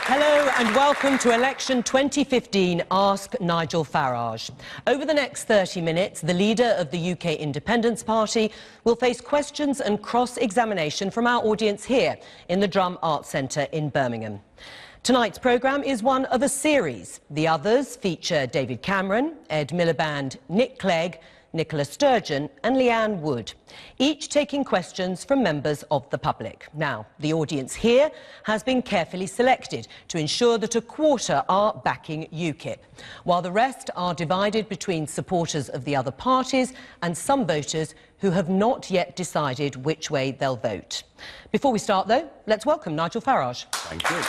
Hello and welcome to Election 2015 Ask Nigel Farage. Over the next 30 minutes, the leader of the UK Independence Party will face questions and cross-examination from our audience here in the Drum Arts Centre in Birmingham. Tonight's programme is one of a series. The others feature David Cameron, Ed Miliband, Nick Clegg, Nicola Sturgeon and Leanne Wood, each taking questions from members of the public. Now, the audience here has been carefully selected to ensure that a quarter are backing UKIP, while the rest are divided between supporters of the other parties and some voters who have not yet decided which way they'll vote. Before we start, though, let's welcome Nigel Farage. Thank you.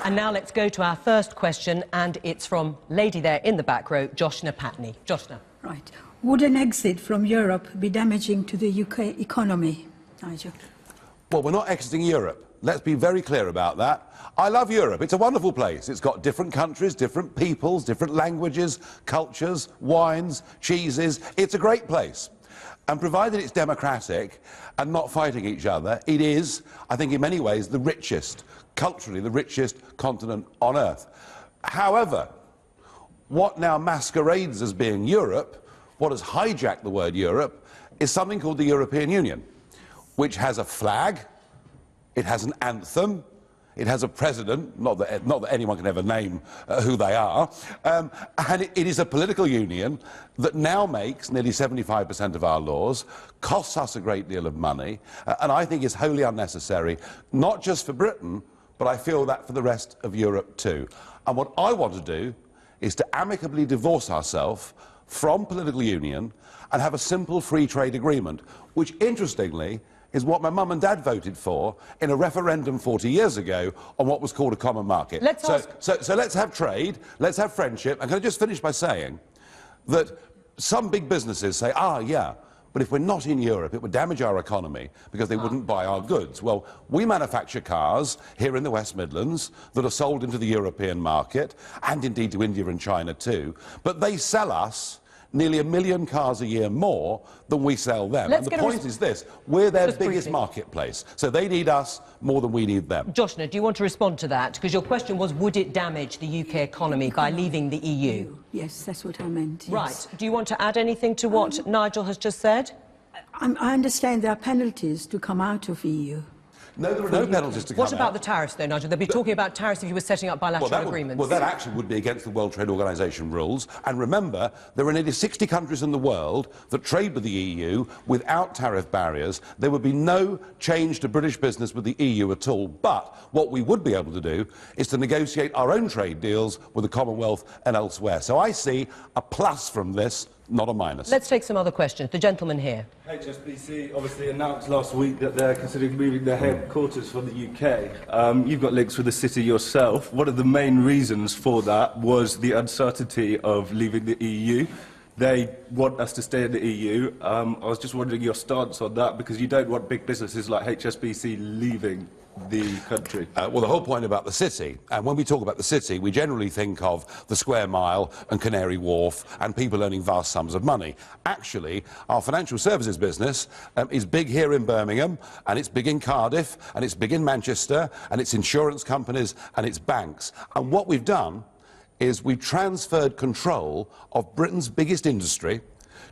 And now let's go to our first question, and it's from lady there in the back row, Joshna Patney. Joshna. Right. Would an exit from Europe be damaging to the UK economy, Nigel? Well, we're not exiting Europe. Let's be very clear about that. I love Europe. It's a wonderful place. It's got different countries, different peoples, different languages, cultures, wines, cheeses. It's a great place. And provided it's democratic and not fighting each other, it is, I think, in many ways, the richest, culturally, the richest continent on Earth. However, what now masquerades as being Europe, what has hijacked the word Europe, is something called the European Union, which has a flag, it has an anthem, it has a president, not that anyone can ever name who they are, and it is a political union that now makes nearly 75% of our laws, costs us a great deal of money, and I think is wholly unnecessary, not just for Britain, but I feel that for the rest of Europe too. And what I want to do is to amicably divorce ourselves from political union and have a simple free trade agreement, which, interestingly, is what my mum and dad voted for in a referendum 40 years ago on what was called a common market. So let's have trade, let's have friendship. And can I just finish by saying that some big businesses say, yeah, but if we're not in Europe, it would damage our economy because they wouldn't buy our goods. Well, we manufacture cars here in the West Midlands that are sold into the European market and indeed to India and China too, but they sell us nearly 1 million cars a year more than we sell them. And the point is this, we're their biggest marketplace, so they need us more than we need them. Joshna, do you want to respond to that? Because your question was, would it damage the UK economy by leaving the EU? Yes, that's what I meant, yes. Right. Do you want to add anything to what Nigel has just said? I understand there are penalties to come out of EU. No, there are no penalties to come out. What about the tariffs, though, Nigel? They'll be talking about tariffs if you were setting up bilateral agreements. Well, that actually would be against the World Trade Organization rules. And remember, there are nearly 60 countries in the world that trade with the EU without tariff barriers. There would be no change to British business with the EU at all. But what we would be able to do is to negotiate our own trade deals with the Commonwealth and elsewhere. So I see a plus from this, not a minus. Let's take some other questions. The gentleman here. HSBC obviously announced last week that they're considering moving their headquarters from the UK. You've got links with the city yourself. One of the main reasons for that was the uncertainty of leaving the EU. They want us to stay in the EU. I was just wondering your stance on that, because you don't want big businesses like HSBC leaving the country. Well, the whole point about the city, and when we talk about the city, we generally think of the Square Mile and Canary Wharf and people earning vast sums of money. Actually, our financial services business is big here in Birmingham, and it's big in Cardiff, and it's big in Manchester, and it's insurance companies, and it's banks. And what we've done is we've transferred control of Britain's biggest industry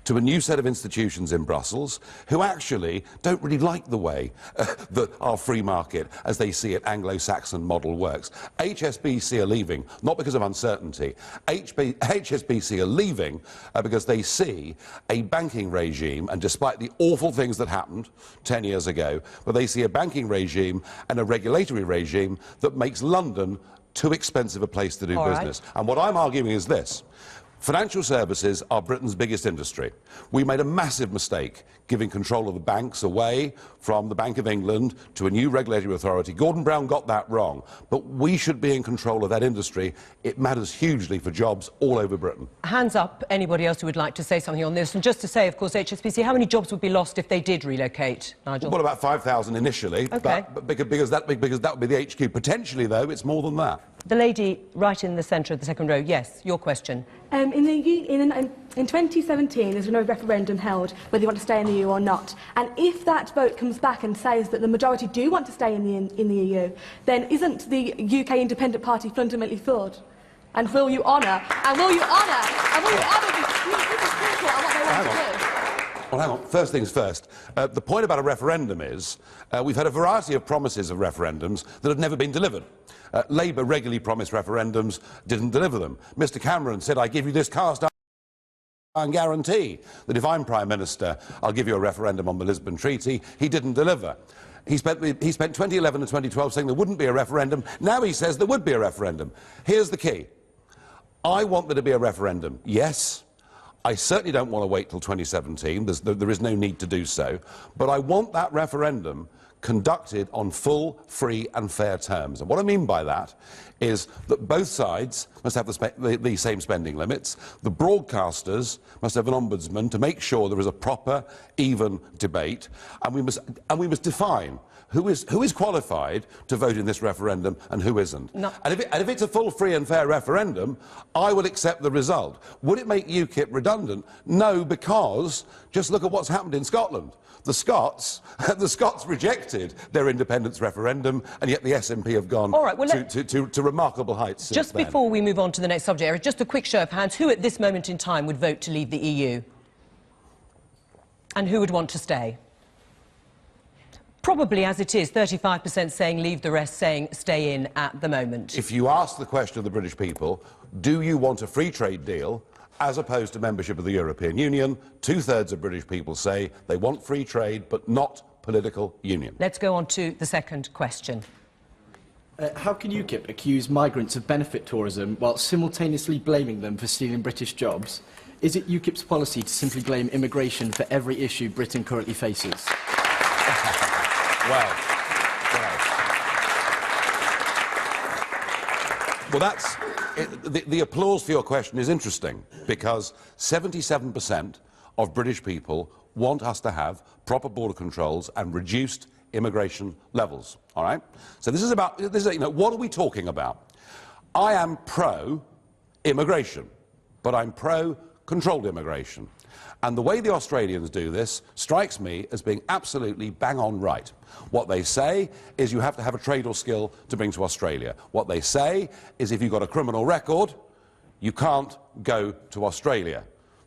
to a new set of institutions in Brussels who actually don't really like the way that our free market, as they see it, Anglo-Saxon model works. HSBC are leaving, not because of uncertainty. HSBC are leaving because they see a banking regime, and despite the awful things that happened 10 years ago, but they see a banking regime and a regulatory regime that makes London too expensive a place to do business. And what I'm arguing is this. Financial services are Britain's biggest industry. We made a massive mistake giving control of the banks away from the Bank of England to a new regulatory authority. Gordon Brown got that wrong, but we should be in control of that industry. It matters hugely for jobs all over Britain. Hands up, anybody else who would like to say something on this? And just to say, of course, HSBC, how many jobs would be lost if they did relocate, Nigel? Well, about 5,000 initially, okay. but because that would be the HQ. Potentially, though, it's more than that. The lady right in the centre of the second row. Yes, your question. In 2017, there's no referendum held whether you want to stay in the EU or not. And if that vote comes back and says that the majority do want to stay in the EU, then isn't the UK Independent Party fundamentally flawed? And will you honour the people and what they want to do? Well, hang on. First things first. The point about a referendum is we've had a variety of promises of referendums that have never been delivered. Labour regularly promised referendums, didn't deliver them. Mr Cameron said, I give you this cast iron guarantee that if I'm Prime Minister, I'll give you a referendum on the Lisbon Treaty. He didn't deliver. He spent 2011 and 2012 saying there wouldn't be a referendum. Now he says there would be a referendum. Here's the key. I want there to be a referendum, yes. I certainly don't want to wait till 2017. There is no need to do so. But I want that referendum conducted on full, free and fair terms. And what I mean by that is that both sides must have the same spending limits. The broadcasters must have an ombudsman to make sure there is a proper, even debate. And we must define who is qualified to vote in this referendum and who isn't. No. And if it's a full, free and fair referendum, I will accept the result. Would it make UKIP redundant? No, because just look at what's happened in Scotland. The Scots rejected their independence referendum, and yet the SNP have gone to remarkable heights since Just then. Before we move on to the next subject area, just a quick show of hands. Who at this moment in time would vote to leave the EU? And who would want to stay? Probably as it is, 35% saying leave, the rest saying stay in at the moment. If you ask the question of the British people, do you want a free trade deal as opposed to membership of the European Union, 2/3 of British people say they want free trade but not political union. Let's go on to the second question. How can UKIP accuse migrants of benefit tourism while simultaneously blaming them for stealing British jobs? Is it UKIP's policy to simply blame immigration for every issue Britain currently faces? Well, that's... The applause for your question is interesting, because 77% of British people want us to have proper border controls and reduced immigration levels, all right? So this is, you know, what are we talking about? I am pro-immigration, but I'm pro-controlled immigration. And the way the Australians do this strikes me as being absolutely bang-on right. What they say is you have to have a trade or skill to bring to Australia. What they say is if you've got a criminal record, you can't go to Australia,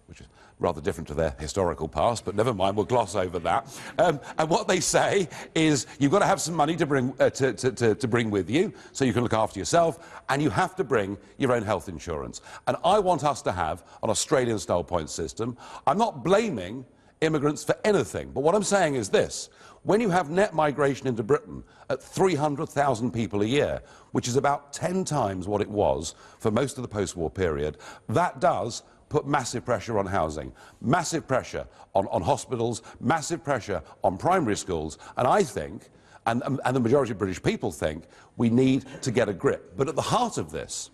which is rather different to their historical past, but never mind, we'll gloss over that. And what they say is you've got to have some money to bring, to bring with you so you can look after yourself, and you have to bring your own health insurance. And I want us to have an Australian-style point system. I'm not blaming immigrants for anything, but what I'm saying is this. When you have net migration into Britain at 300,000 people a year, which is about 10 times what it was for most of the post-war period, that does put massive pressure on housing, massive pressure on hospitals, massive pressure on primary schools, and I think, and the majority of British people think, we need to get a grip. But at the heart of this,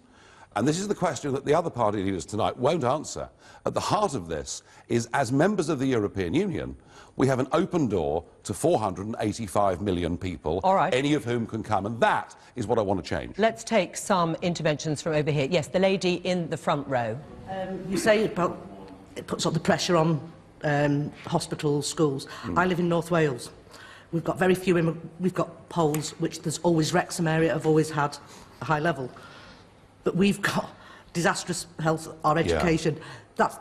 and this is the question that the other party leaders tonight won't answer, at the heart of this is, as members of the European Union, we have an open door to 485 million people, any of whom can come, and that is what I want to change. Let's take some interventions from over here. Yes, the lady in the front row. You say about it puts all the pressure on hospitals, schools. I live in North Wales. We've got very few, we've got Poles, which there's always Wrexham area have always had a high level. But we've got disastrous health, our education.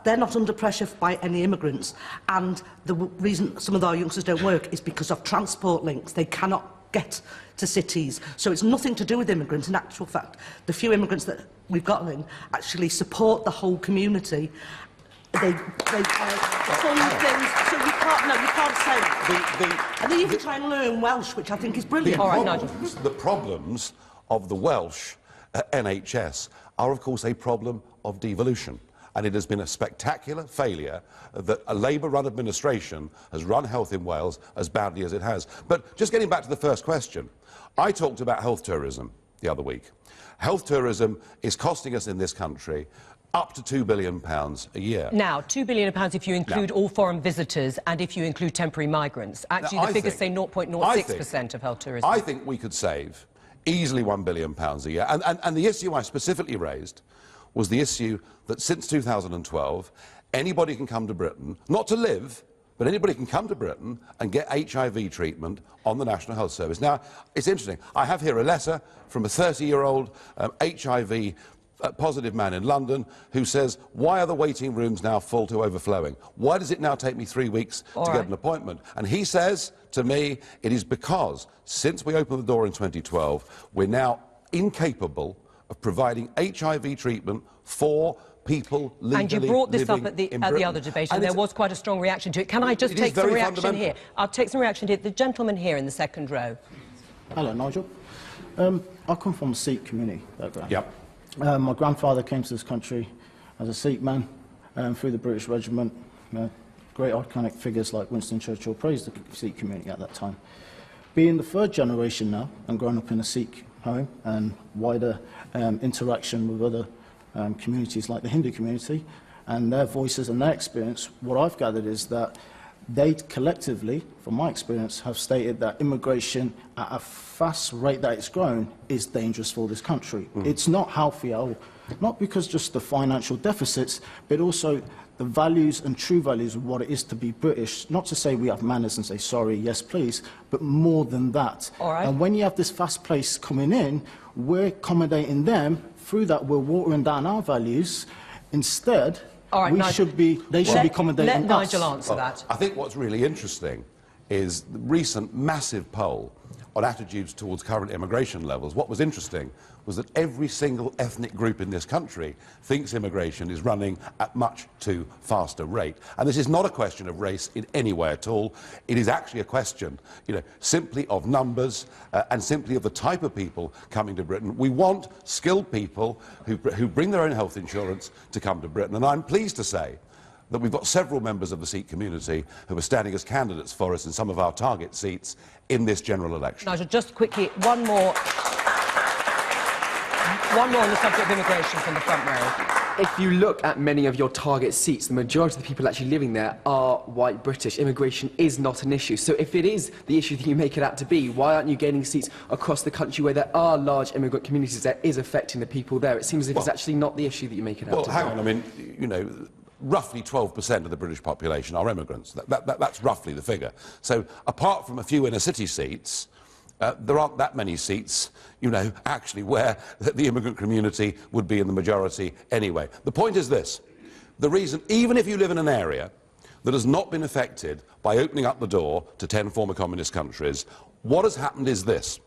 They're not under pressure by any immigrants. And the reason some of our youngsters don't work is because of transport links. They cannot get to cities. So it's nothing to do with immigrants. In actual fact, the few immigrants that we've got in actually support the whole community. They fund things, so you can't say that. And they even try and learn Welsh, which I think is brilliant. The problems of the Welsh NHS are, of course, a problem of devolution. And it has been a spectacular failure that a Labour-run administration has run health in Wales as badly as it has. But just getting back to the first question, I talked about health tourism the other week. Health tourism is costing us in this country up to £2 billion a year. Now, £2 billion if you include all foreign visitors and if you include temporary migrants. Actually, the figures say 0.06% of health tourism. I think we could save, easily £1 billion a year. And the issue I specifically raised was the issue that since 2012, anybody can come to Britain, not to live, but anybody can come to Britain and get HIV treatment on the National Health Service. Now, it's interesting. I have here a letter from a 30-year-old HIV positive man in London who says, why are the waiting rooms now full to overflowing? Why does it now take me 3 weeks to get an appointment? And he says to me, it is because since we opened the door in 2012, we're now incapable of providing HIV treatment for people legally and you brought this up at the other debate, and there was quite a strong reaction to it. Can I just take some reaction here? I'll take some reaction here. The gentleman here in the second row. Hello, Nigel. I come from a Sikh community background. Yep. My grandfather came to this country as a Sikh man through the British Regiment. Great iconic figures like Winston Churchill praised the Sikh community at that time. Being the third generation now and growing up in a Sikh home and wider interaction with other communities like the Hindu community and their voices and their experience, what I've gathered is that they collectively, from my experience, have stated that immigration at a fast rate that it's grown is dangerous for this country. It's not healthy at all, not because just the financial deficits, but also the values and true values of what it is to be British. Not to say we have manners and say sorry, yes please, but more than that. All right. And when you have this fast pace coming in, we're accommodating them. Through that, we're watering down our values. Instead, they should be accommodating us. Let Nigel answer that. I think what's really interesting is the recent massive poll on attitudes towards current immigration levels. What was interesting was that every single ethnic group in this country thinks immigration is running at much too fast a rate. And this is not a question of race in any way at all. It is actually a question, simply of numbers and simply of the type of people coming to Britain. We want skilled people who bring their own health insurance to come to Britain. And I'm pleased to say that we've got several members of the Sikh community who are standing as candidates for us in some of our target seats in this general election. Nigel, just quickly, one more on the subject of immigration from the front row. If you look at many of your target seats, the majority of the people actually living there are white British. Immigration is not an issue. So if it is the issue that you make it out to be, why aren't you gaining seats across the country where there are large immigrant communities that is affecting the people there? It seems as if it's actually not the issue that you make it out to be. Well, hang on, I mean, roughly 12% of the British population are immigrants. That's roughly the figure. So apart from a few inner city seats, there aren't that many seats, actually where the immigrant community would be in the majority anyway. The point is this. The reason, even if you live in an area that has not been affected by opening up the door to 10 former communist countries, what has happened is this.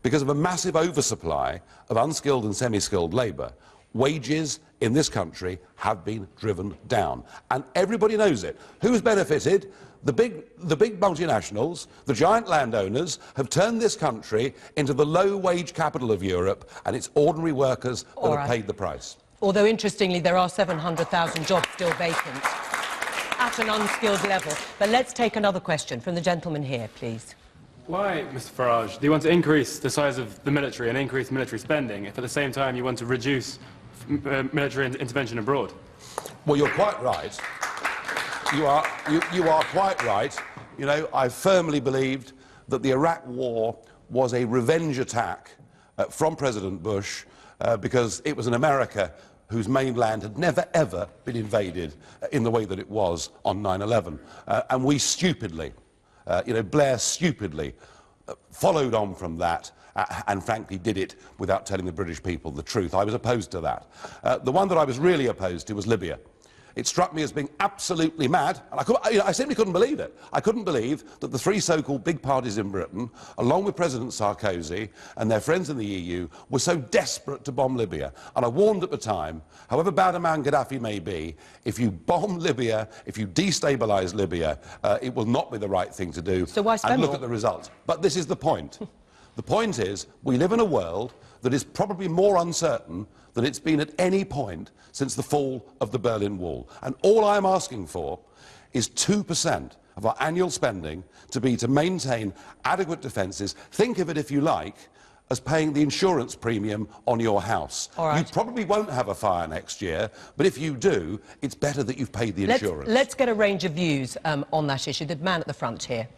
Because of a massive oversupply of unskilled and semi-skilled labour, wages in this country have been driven down. And everybody knows it. Who's benefited? The big multinationals, the giant landowners, have turned this country into the low-wage capital of Europe, and it's ordinary workers that have paid the price. Although, interestingly, there are 700,000 jobs still vacant at an unskilled level. But let's take another question from the gentleman here, please. Why, Mr Farage, do you want to increase the size of the military and increase military spending if at the same time you want to reduce military intervention abroad? Well, you're quite right. You are quite right. I firmly believed that the Iraq war was a revenge attack from President Bush because it was an America whose mainland had never, ever been invaded in the way that it was on 9/11. And we stupidly, Blair stupidly followed on from that and frankly did it without telling the British people the truth. I was opposed to that. The one that I was really opposed to was Libya. It struck me as being absolutely mad, and I simply couldn't believe it. I couldn't believe that the three so-called big parties in Britain, along with President Sarkozy and their friends in the EU, were so desperate to bomb Libya. And I warned at the time, however bad a man Gaddafi may be, if you bomb Libya, if you destabilise Libya, it will not be the right thing to do. So why spend and look more? at the results. But this is the point. The point is, we live in a world that is probably more uncertain than it's been at any point since the fall of the Berlin Wall. And all I'm asking for is 2% of our annual spending to maintain adequate defences. Think of it, if you like, as paying the insurance premium on your house. All right. You probably won't have a fire next year, but if you do, it's better that you've paid the insurance. Let's get a range of views on that issue. The man at the front here.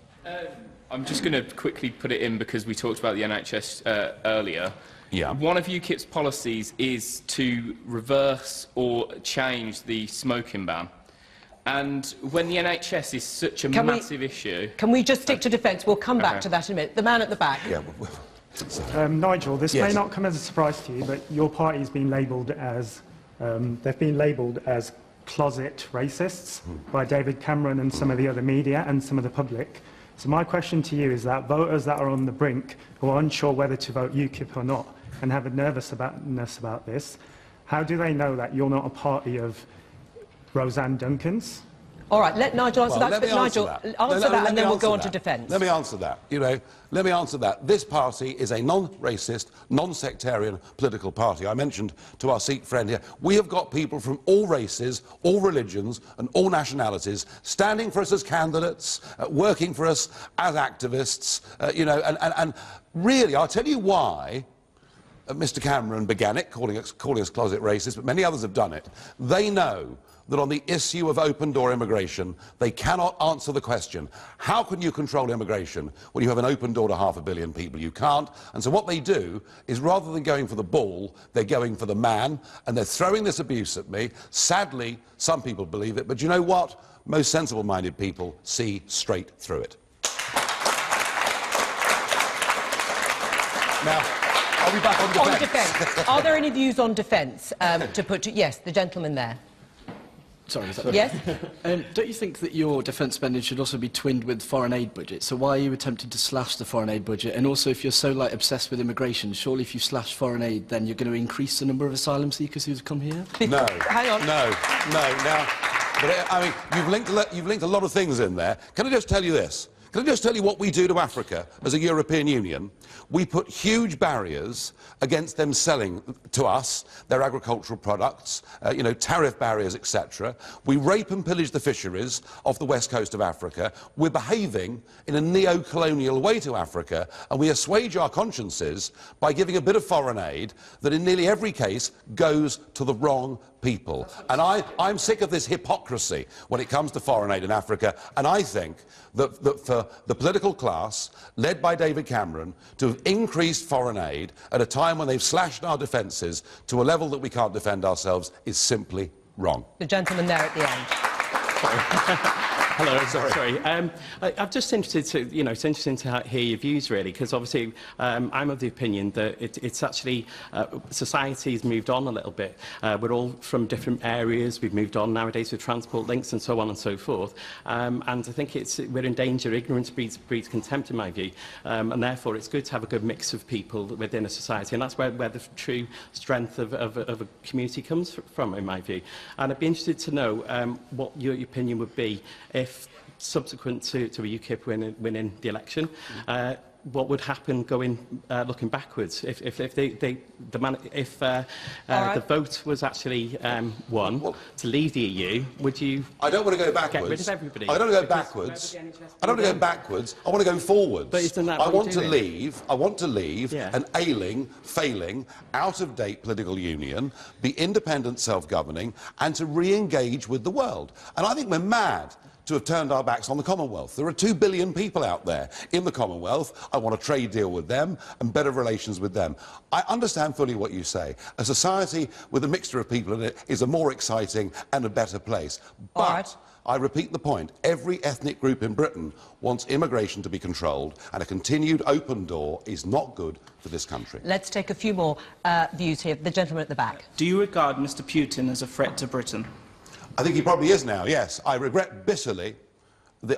I'm just going to quickly put it in because we talked about the NHS earlier. Yeah. One of UKIP's policies is to reverse or change the smoking ban. And when the NHS is such a massive issue... Can we just stick to defence? We'll come back to that in a minute. The man at the back. Yeah. Nigel, this Yes. may not come as a surprise to you, but your party's been labelled as... they've been labelled as closet racists by David Cameron and some of the other media and some of the public. So my question to you is that voters that are on the brink, who are unsure whether to vote UKIP or not, and have a nervousness about this, how do they know that you're not a party of Roseanne Duncan's? All right, let Nigel answer that. Let me But Nigel, answer that and then we'll go on to defence. Let me answer that. You know, let me answer that. This party is a non-racist, non-sectarian political party. I mentioned to our Sikh friend here, we have got people from all races, all religions and all nationalities standing for us as candidates, working for us as activists, you know, and really, I'll tell you why Mr Cameron began it, calling us closet racist, but many others have done it. They know that on the issue of open-door immigration, they cannot answer the question, how can you control immigration when you have an open door to 500 million people? You can't. And so what they do is, rather than going for the ball, they're going for the man, and they're throwing this abuse at me. Sadly, some people believe it, but you know what? Most sensible-minded people see straight through it. Now, are we back on defence? On defence. Are there any views on defence to put to... Yes, the gentleman there. Sorry, is that Yes? Don't you think that your defence spending should also be twinned with foreign aid budget? So why are you attempting to slash the foreign aid budget? And also, if you're so obsessed with immigration, surely if you slash foreign aid, then you're going to increase the number of asylum seekers who've come here? No. Hang on. No. Now, but I mean, you've linked a lot of things in there. Can I just tell you this? Can I just tell you what we do to Africa as a European Union? We put huge barriers against them selling to us their agricultural products, you know, tariff barriers, etc. We rape and pillage the fisheries off the west coast of Africa. We're behaving in a neo-colonial way to Africa, and we assuage our consciences by giving a bit of foreign aid that in nearly every case goes to the wrong people. And I'm sick of this hypocrisy when it comes to foreign aid in Africa, and I think that for the political class, led by David Cameron, to have increased foreign aid at a time when they've slashed our defences to a level that we can't defend ourselves is simply wrong. The gentleman there at the end. Hello, sorry. I'm just interested to, it's interesting to hear your views, really, because obviously I'm of the opinion that it's actually society's moved on a little bit. We're all from different areas. We've moved on nowadays with transport links and so on and so forth. And I think we're in danger. Ignorance breeds contempt, in my view. And therefore, it's good to have a good mix of people within a society. And that's where the true strength of a community comes from, in my view. And I'd be interested to know what your opinion would be if, subsequent to a UKIP winning the election, what would happen looking backwards if the vote was actually won to leave the EU? Would you? I don't want to go backwards. Get rid of everybody. I don't want to go backwards. I don't want to go backwards. I want to go forwards. But isn't that I what want you're to doing? leave. I want to leave an ailing, failing, out-of-date political union, be independent, self-governing, and to re-engage with the world. And I think we're mad to have turned our backs on the Commonwealth. There are 2 billion people out there in the Commonwealth. I want a trade deal with them and better relations with them. I understand fully what you say. A society with a mixture of people in it is a more exciting and a better place. But I repeat the point. Every ethnic group in Britain wants immigration to be controlled, and a continued open door is not good for this country. Let's take a few more views here. The gentleman at the back. Do you regard Mr Putin as a threat to Britain? I think he probably is now, yes. I regret bitterly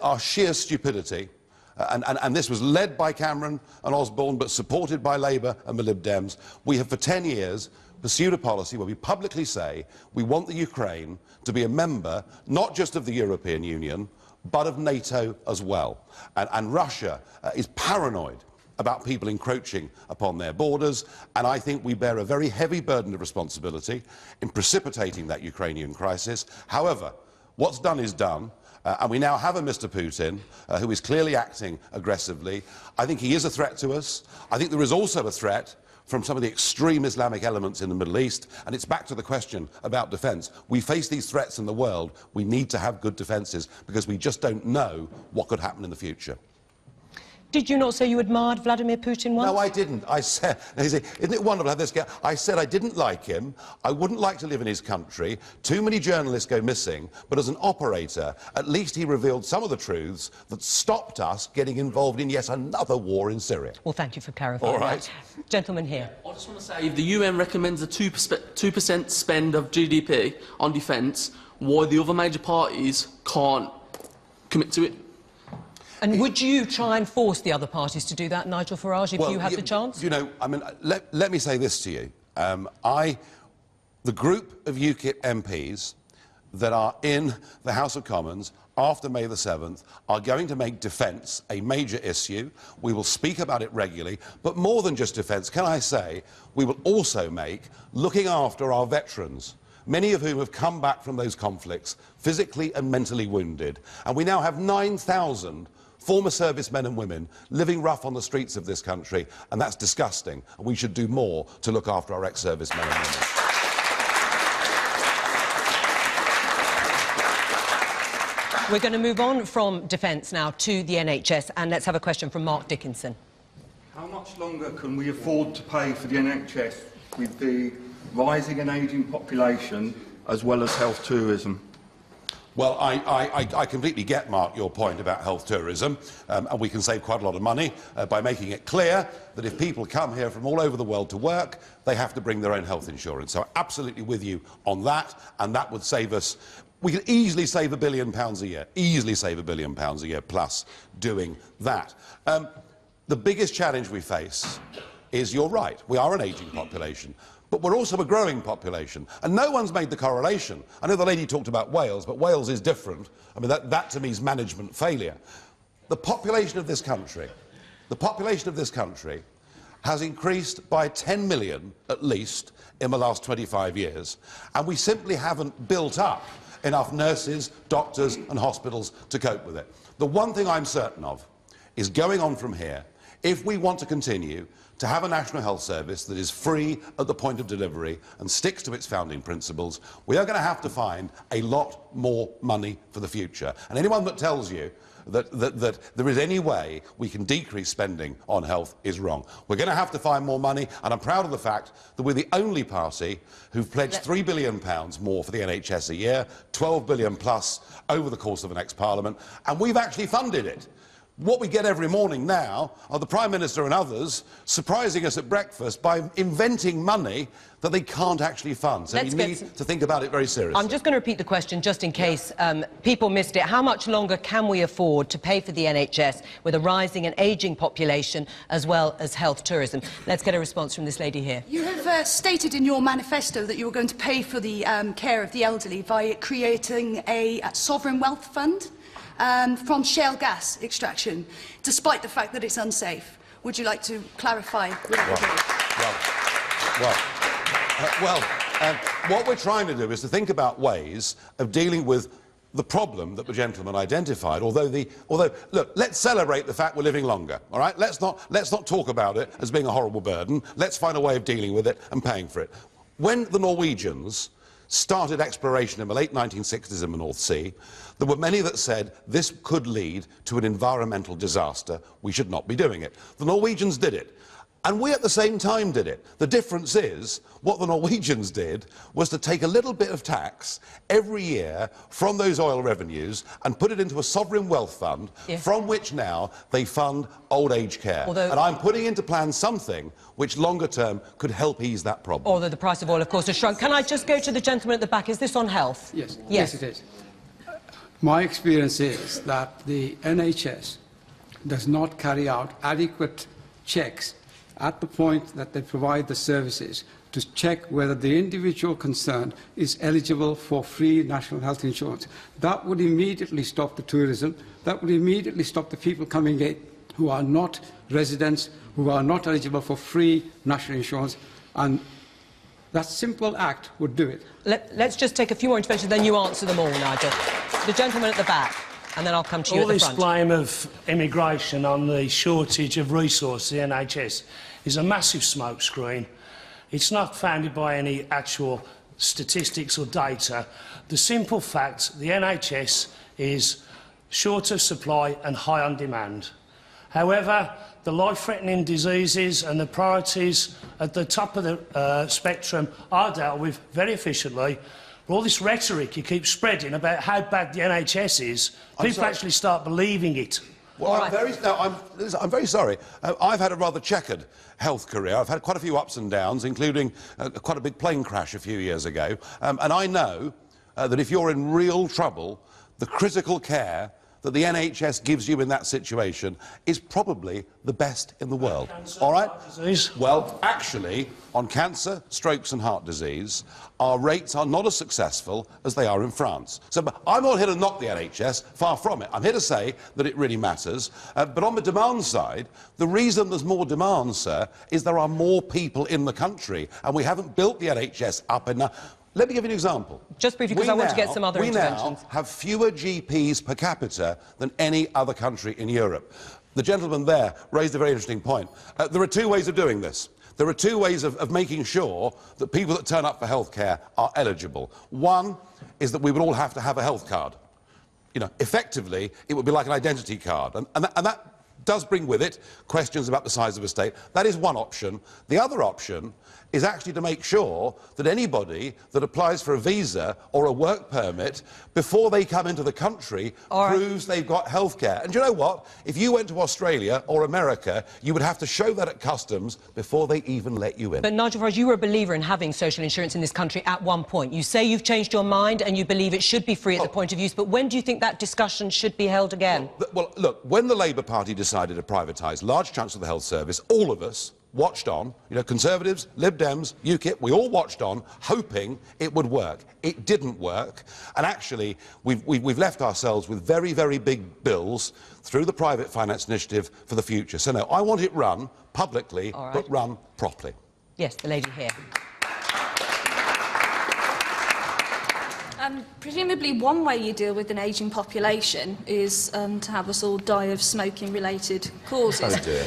our sheer stupidity, and this was led by Cameron and Osborne, but supported by Labour and the Lib Dems. We have for 10 years pursued a policy where we publicly say we want the Ukraine to be a member not just of the European Union, but of NATO as well. And Russia is paranoid about people encroaching upon their borders, and I think we bear a very heavy burden of responsibility in precipitating that Ukrainian crisis. However, what's done is done, and we now have a Mr Putin who is clearly acting aggressively. I think he is a threat to us. I think there is also a threat from some of the extreme Islamic elements in the Middle East, and it's back to the question about defence. We face these threats in the world. We need to have good defences because we just don't know what could happen in the future. Did you not say you admired Vladimir Putin once? No, I didn't. I said, isn't it wonderful how this guy... I said I didn't like him. I wouldn't like to live in his country. Too many journalists go missing. But as an operator, at least he revealed some of the truths that stopped us getting involved in yet another war in Syria. Well, thank you for clarifying. All right. That. Gentleman here. I just want to say, if the UN recommends a 2% spend of GDP on defence, why the other major parties can't commit to it? And would you try and force the other parties to do that, Nigel Farage, if you had the chance? You know, I mean, let me say this to you. The group of UKIP MPs that are in the House of Commons after May the 7th are going to make defence a major issue. We will speak about it regularly, but more than just defence, can I say, we will also make looking after our veterans, many of whom have come back from those conflicts physically and mentally wounded. And we now have 9,000 former servicemen and women living rough on the streets of this country, and that's disgusting. And we should do more to look after our ex-servicemen and women. We're going to move on from defence now to the NHS, and let's have a question from Mark Dickinson. How much longer can we afford to pay for the NHS with the rising and ageing population as well as health tourism? Well, I completely get, Mark, your point about health tourism, and we can save quite a lot of money by making it clear that if people come here from all over the world to work, they have to bring their own health insurance. So I'm absolutely with you on that, and that would save us... We could easily save £1 billion a year, easily save £1 billion a year plus doing that. The biggest challenge we face is, you're right, we are an ageing population. But we're also a growing population, and no one's made the correlation. I know the lady talked about Wales, but Wales is different. I mean, that to me is management failure. The population of this country has increased by 10 million, at least, in the last 25 years, and we simply haven't built up enough nurses, doctors and hospitals to cope with it. The one thing I'm certain of is, going on from here, if we want to continue to have a National Health Service that is free at the point of delivery and sticks to its founding principles, we are going to have to find a lot more money for the future. And anyone that tells you that there is any way we can decrease spending on health is wrong. We're going to have to find more money, and I'm proud of the fact that we're the only party who've pledged £3 billion more for the NHS a year, 12 billion plus over the course of the next Parliament, and we've actually funded it. What we get every morning now are the Prime Minister and others surprising us at breakfast by inventing money that they can't actually fund. So we need to think about it very seriously. I'm just going to repeat the question just in case people missed it. How much longer can we afford to pay for the NHS with a rising and ageing population as well as health tourism? Let's get a response from this lady here. You have stated in your manifesto that you were going to pay for the care of the elderly by creating a sovereign wealth fund from shale gas extraction, despite the fact that it's unsafe. Would you like to clarify? What we're trying to do is to think about ways of dealing with the problem that the gentleman identified. Although, look, let's celebrate the fact we're living longer. All right, let's not talk about it as being a horrible burden. Let's find a way of dealing with it and paying for it. When the Norwegians started exploration in the late 1960s in the North Sea, there were many that said this could lead to an environmental disaster. We should not be doing it. The Norwegians did it. And we at the same time did it. The difference is, what the Norwegians did was to take a little bit of tax every year from those oil revenues and put it into a sovereign wealth fund, from which now they fund old age care. And I'm putting into plan something which longer term could help ease that problem. Although the price of oil, of course, has shrunk. Can I just go to the gentleman at the back? Is this on health? Yes. Yes, it is. My experience is that the NHS does not carry out adequate checks at the point that they provide the services to check whether the individual concerned is eligible for free national health insurance. That would immediately stop the tourism. That would immediately stop the people coming in who are not residents, who are not eligible for free national insurance, and that simple act would do it. Let's just take a few more interventions, then you answer them all, Nigel. The gentleman at the back, and then I'll come to you at the front. All this blame of immigration on the shortage of resources, the NHS, is a massive smokescreen. It's not founded by any actual statistics or data. The simple fact, the NHS is short of supply and high on demand. However, the life-threatening diseases and the priorities at the top of the spectrum are dealt with very efficiently. All this rhetoric you keep spreading about how bad the NHS is, people actually start believing it. Well, I'm very sorry. I've had a rather checkered health career. I've had quite a few ups and downs, including quite a big plane crash a few years ago. And I know that if you're in real trouble, the critical care that the NHS gives you in that situation is probably the best in the world. All right? Well, actually, on cancer, strokes and heart disease, our rates are not as successful as they are in France. So I'm not here to knock the NHS, far from it. I'm here to say that it really matters. But on the demand side, the reason there's more demand, sir, is there are more people in the country, and we haven't built the NHS up enough. Let me give you an example. Just briefly, because I want to get some other interventions. We now have fewer GPs per capita than any other country in Europe. The gentleman there raised a very interesting point. There are two ways of doing this. There are two ways of making sure that people that turn up for healthcare are eligible. One is that we would all have to have a health card. You know, effectively, it would be like an identity card. And that does bring with it questions about the size of a state. That is one option. The other option is actually to make sure that anybody that applies for a visa or a work permit before they come into the country proves they've got healthcare. And do you know what? If you went to Australia or America, you would have to show that at customs before they even let you in. But Nigel Farage, you were a believer in having social insurance in this country at one point. You say you've changed your mind and you believe it should be free at the point of use, but when do you think that discussion should be held again? Well, look, when the Labour Party decided to privatise large chunks of the health service, all of us watched on, you know, Conservatives, Lib Dems, UKIP, we all watched on, hoping it would work. It didn't work, and actually, we've left ourselves with very, very big bills through the Private Finance Initiative for the future. So, no, I want it run publicly, but run properly. Yes, the lady here. Presumably one way you deal with an ageing population is to have us all die of smoking-related causes. Oh dear.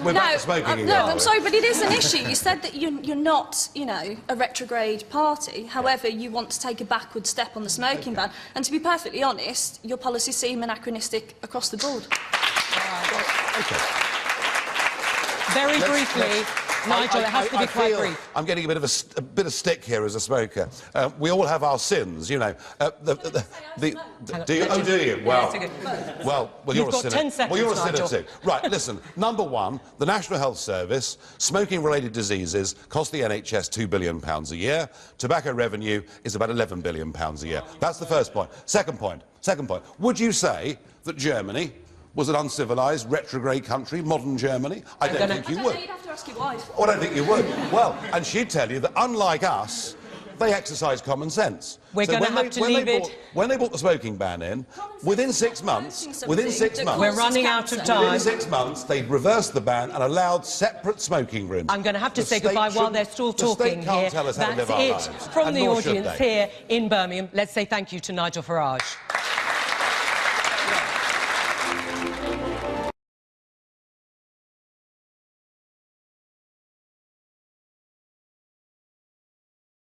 We're back to smoking again, no, I'm sorry, but it is an issue. You said that you're not, you know, a retrograde party. However, you want to take a backward step on the smoking ban. And to be perfectly honest, your policies seem anachronistic across the board. Very briefly, Nigel, it has to be quite brief. I'm getting a bit of stick here as a smoker. We all have our sins, you know. Do you? Oh, do you? Well, you're a sinner. 10 seconds, well, you're a sinner Nigel. too. Right, listen. Number one, the National Health Service, smoking-related diseases cost the NHS £2 billion a year. Tobacco revenue is about £11 billion a year. That's the first point. Second point. Would you say that Germany was an uncivilised, retrograde country, modern Germany? I don't think you would. You'd have to ask your wife. Oh, I don't think you would. Well, and she'd tell you that, unlike us, they exercise common sense. We're going to have to leave it. When they brought the smoking ban in, within 6 months... We're running out of time. Within 6 months, they'd reversed the ban and allowed separate smoking rooms. I'm going to have to say goodbye while they're still talking here. The state can't tell us how to live our lives. That's it from the audience here in Birmingham. Let's say thank you to Nigel Farage.